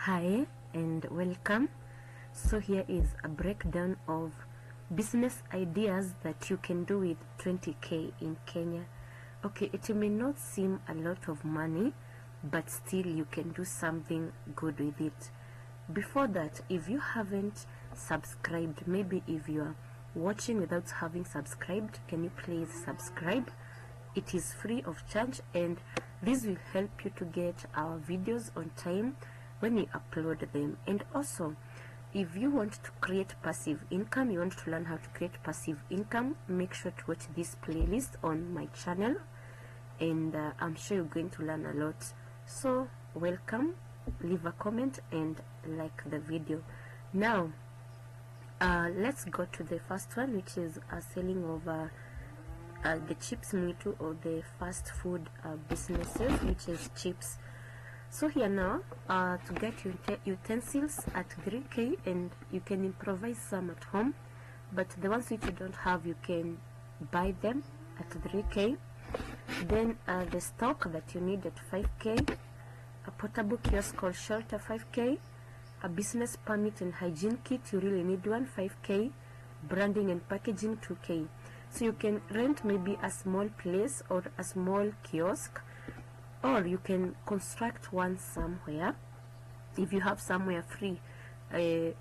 Hi and welcome. So here is a breakdown of business ideas that you can do with 20k in Kenya. Okay, it may not seem a lot of money, but still you can do something good with it. Before that, if you haven't subscribed, maybe if you are watching without having subscribed, can you please subscribe? It is free of charge and this will help you to get our videos on time when we upload them. And also, if you want to create passive income, you want to learn how to create passive income, make sure to watch this playlist on my channel, and I'm sure you're going to learn a lot. So welcome, leave a comment and like the video. Now let's go to the first one, which is selling of the chips Mwitu, or the fast food businesses, which is chips. So here now, to get utensils at 3k, and you can improvise some at home, but the ones which you don't have, you can buy them at 3k. Then the stock that you need at 5k, a portable kiosk or shelter 5k, a business permit and hygiene kit, you really need one, 5k, branding and packaging 2k. So you can rent maybe a small place or a small kiosk, or you can construct one somewhere if you have somewhere free.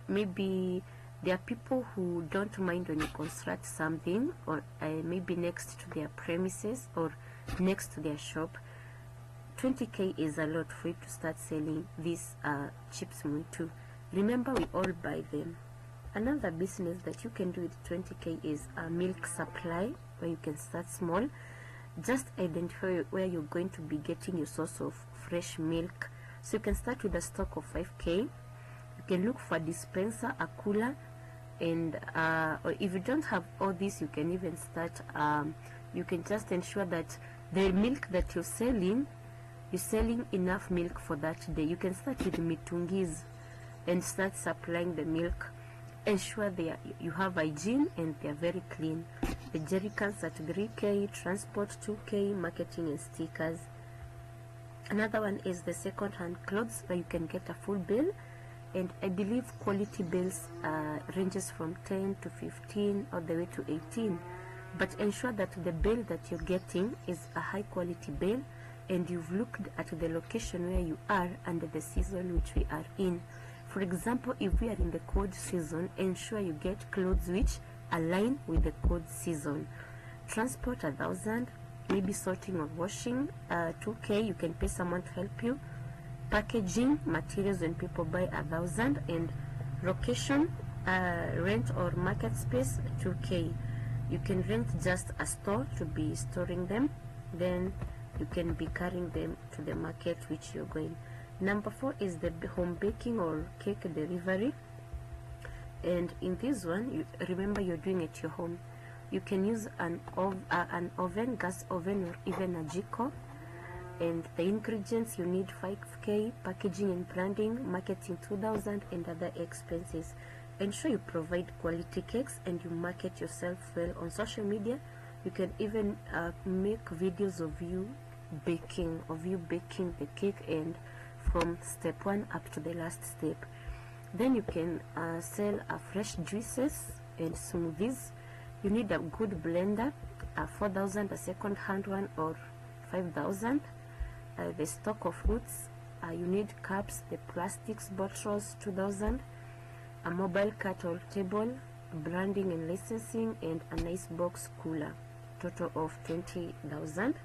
Maybe there are people who don't mind when you construct something, or maybe next to their premises or next to their shop. 20k is a lot for you to start selling these chips Mwitu. Remember, we all buy them. Another business that you can do with 20k is a milk supply, where you can start small. Just identify where you're going to be getting your source of fresh milk. So you can start with a stock of 5k. You can look for a dispenser, a cooler, and or if you don't have all this, you can even start, you can just ensure that the milk that you're selling enough milk for that day. You can start with mitungis and start supplying the milk. Ensure you have hygiene and they are very clean. The jerrycans at 3k, transport 2k, marketing and stickers. Another one is the second-hand clothes, where you can get a full bill, and I believe quality bills ranges from 10 to 15 all the way to 18, but ensure that the bill that you're getting is a high quality bill, and you've looked at the location where you are and the season which we are in. For example, if we are in the cold season, ensure you get clothes which align with the cold season. Transport 1,000, maybe sorting or washing 2k, you can pay someone to help you. Packaging materials when people buy 1,000, and location, rent or market space 2k. You can rent just a store to be storing them, then you can be carrying them to the market which you're going. Number 4 is the home baking or cake delivery, and in this one, remember you're doing it at your home. You can use an oven, gas oven, or even a jiko, and the ingredients you need 5k, packaging and branding, marketing 2,000, and other expenses. Ensure you provide quality cakes and you market yourself well on social media. You can even make videos of you baking the cake, and from step 1 up to the last step. Then you can sell fresh juices and smoothies. You need a good blender, 4,000, a second hand one, or 5,000. The stock of fruits, you need cups, the plastics bottles 2,000, a mobile cart or table, branding and licensing, and a nice box cooler, total of 20,000.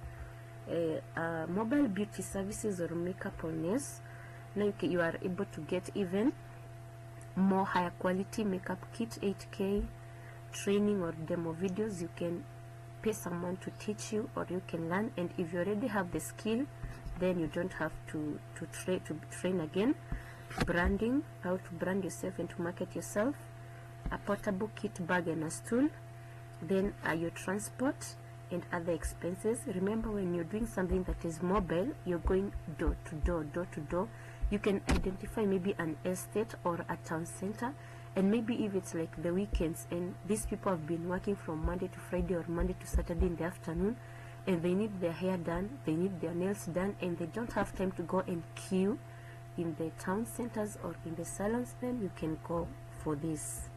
Mobile beauty services or makeup or nails. Now you are able to get even more higher quality makeup kit, 8k. Training or demo videos, you can pay someone to teach you, or you can learn, and if you already have the skill, then you don't have to train again. Branding, how to brand yourself and to market yourself. A portable kit bag and a stool. Then your transport and other expenses. Remember, when you're doing something that is mobile, you're going door to door. You can identify maybe an estate or a town center, and maybe if it's like the weekends and these people have been working from Monday to Friday or Monday to Saturday in the afternoon, and they need their hair done, they need their nails done, and they don't have time to go and queue in the town centers or in the salons, then you can go for this.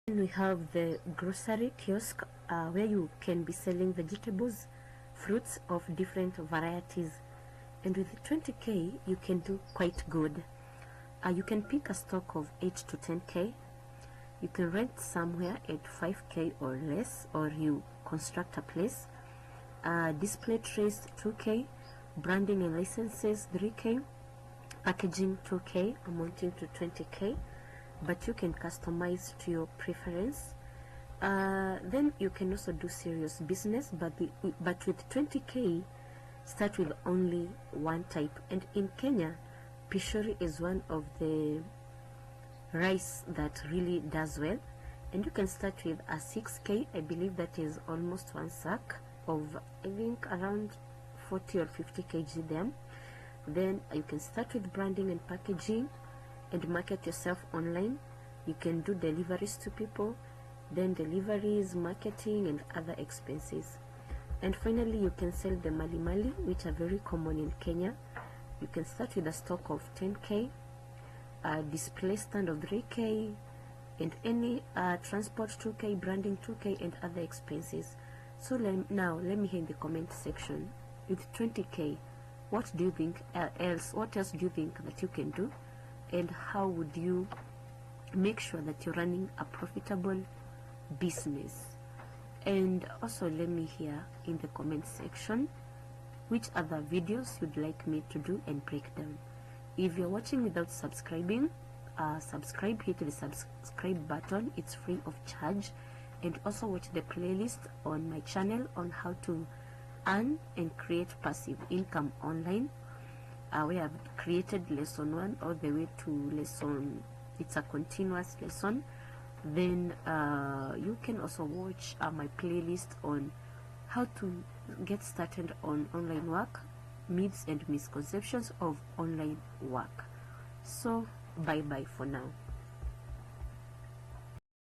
Then we have the grocery kiosk, where you can be selling vegetables, fruits of different varieties, and with 20k you can do quite good. You can pick a stock of 8 to 10k. You can rent somewhere at 5k or less, or you construct a place. Display trays 2k, branding and licenses 3k, packaging 2k, amounting to 20k, but you can customize to your preference. Then you can also do serious business, but with 20k start with only one type. And in Kenya, pishori is one of the rice that really does well, and you can start with a 6k. I believe that is almost one sack of, I think, around 40 or 50 kg them. Then you can start with branding and packaging and market yourself online. You can do deliveries to people, then deliveries, marketing, and other expenses. And finally, you can sell the mali, which are very common in Kenya. You can start with a stock of 10k, a display stand of 3k, and any transport 2k, branding 2k, and other expenses. So now let me hear in the comment section, with 20k, what do you think what else do you think that you can do, and how would you make sure that you're running a profitable business? And also let me hear in the comment section which other videos you'd like me to do and break down. If you're watching without subscribing, subscribe, hit the subscribe button, it's free of charge. And also watch the playlist on my channel on how to earn and create passive income online, where I've created lesson 1 all the way to lesson, it's a continuous lesson. Then you can also watch my playlist on how to get started on online work, myths and misconceptions of online work. So bye bye for now.